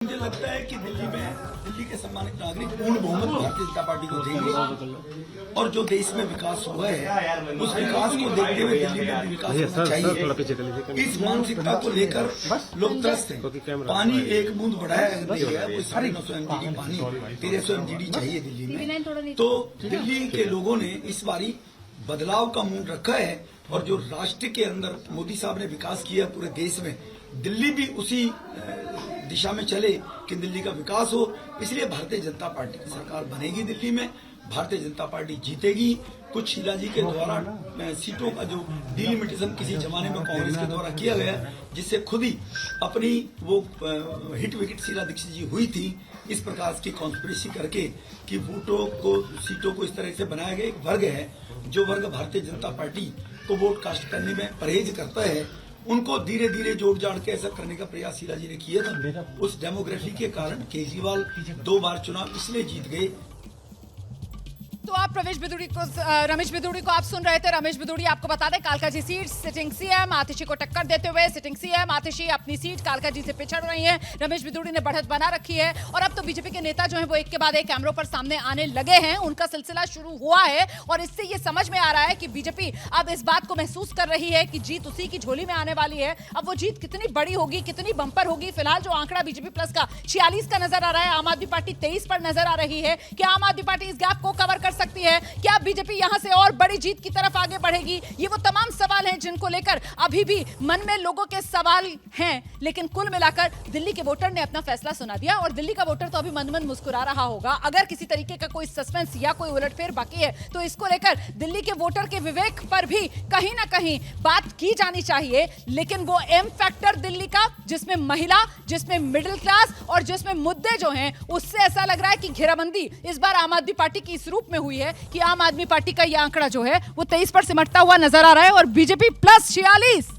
मुझे लगता है कि दिल्ली के सम्मानित नागरिक पूर्ण बहुमत भारतीय जनता पार्टी को देंगे और जो देश में विकास हुआ है उस विकास को देखते हुए दिल्ली में भी विकास होना चाहिए। इस मानसिकता को लेकर लोग त्रस्त हैं। पानी एक बूंद बढ़ाया गया, वो 950 MGD पानी 1300 MGD चाहिए दिल्ली में। तो दिल्ली के लोगों ने इस बारी बदलाव का मूड रखा है और जो राष्ट्र के अंदर मोदी साहब ने विकास किया पूरे देश में, दिल्ली भी उसी दिशा में चले कि दिल्ली का विकास हो। इसलिए भारतीय जनता पार्टी की सरकार बनेगी दिल्ली में, भारतीय जनता पार्टी जीतेगी। कुछ शीला जी के द्वारा सीटों का जो डिलिमिटेशन किसी जमाने में कांग्रेस के द्वारा किया गया, जिससे खुद ही अपनी वो हिट विकेट शीला दीक्षित जी हुई थी, इस प्रकार की कॉन्स्पिरेसी करके कि वोटों को सीटों को इस तरह से बनाया गया। एक वर्ग है जो वर्ग भारतीय जनता पार्टी को वोट कास्ट करने में परहेज करता है, उनको धीरे धीरे जोड़ जाड़ के ऐसा करने का प्रयास शीला जी ने किया था। उस डेमोग्राफी के कारण केजरीवाल 2 बार चुनाव इसलिए जीत गए। तो आप रमेश बिदूड़ी को आप सुन रहे थे। रमेश बिदूड़ी आपको बता दें, कालकाजी सीट सिटिंग सीएम आतिशी को टक्कर देते हुए सिटिंग सीएम आतिशी अपनी सीट कालकाजी से पिछड़ रही हैं। रमेश बिदूड़ी ने बढ़त बना रखी है और अब तो बीजेपी के नेता जो हैं वो एक के बाद एक कैमरों पर सामने आने लगे हैं। उनका सिलसिला शुरू हुआ है और इससे ये समझ में आ रहा है कि बीजेपी अब इस बात को महसूस कर रही है कि जीत उसी की झोली में आने वाली है। अब वो जीत कितनी बड़ी होगी, कितनी बंपर होगी, फिलहाल जो आंकड़ा बीजेपी प्लस का 46 का नजर आ रहा है, आम आदमी पार्टी 23 पर नजर आ रही है। क्या आम आदमी पार्टी इस गैप को कवर कर सकती है? क्या बीजेपी यहां से और बड़ी जीत की तरफ आगे बढ़ेगी? ये वो तमाम सवाल हैं जिनको लेकर अभी भी मन में लोगों के सवाल हैं, लेकिन कुल मिलाकर दिल्ली के वोटर ने अपना फैसला सुना दिया और दिल्ली का वोटर तो अभी मन मन मुस्कुरा रहा होगा। अगर किसी तरीके का कोई सस्पेंस या कोई उलटफेर बाकी है तो इसको लेकर दिल्ली के वोटर के विवेक पर भी कहीं ना कहीं बात की जानी चाहिए। लेकिन वो एम फैक्टर दिल्ली का, जिसमें महिला, जिसमें मिडिल क्लास और जिसमें मुद्दे जो हैं, उससे ऐसा लग रहा है कि घेराबंदी इस बार आम आदमी पार्टी की इस रूप में हुई है कि आम आदमी पार्टी का यह आंकड़ा जो है वो 23 पर सिमटता हुआ नजर आ रहा है और बीजेपी प्लस 46।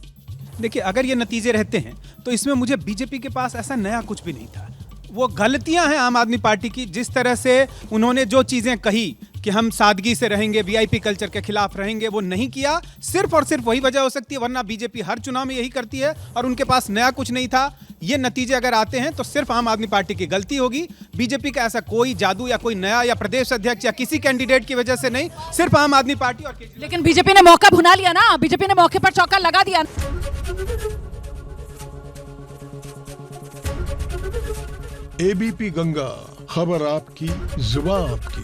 देखिए, अगर ये नतीजे रहते हैं तो इसमें मुझे बीजेपी के पास ऐसा नया कुछ भी नहीं था। वो गलतियां हैं आम आदमी पार्टी की, जिस तरह से उन्होंने जो चीजें कही कि हम सादगी से रहेंगे, वीआईपी कल्चर के खिलाफ रहेंगे, वो नहीं किया। सिर्फ और सिर्फ वही वजह हो सकती है, वरना बीजेपी हर चुनाव में यही करती है और उनके पास नया कुछ नहीं था। ये नतीजे अगर आते हैं तो सिर्फ आम आदमी पार्टी की गलती होगी। बीजेपी का ऐसा कोई जादू या कोई नया या प्रदेश अध्यक्ष या किसी कैंडिडेट की वजह से नहीं, सिर्फ आम आदमी पार्टी और लेकिन बीजेपी ने मौका भुना लिया ना, बीजेपी ने मौके पर चौका लगा दिया। एबीपी गंगा, खबर आपकी, जुबान आपकी।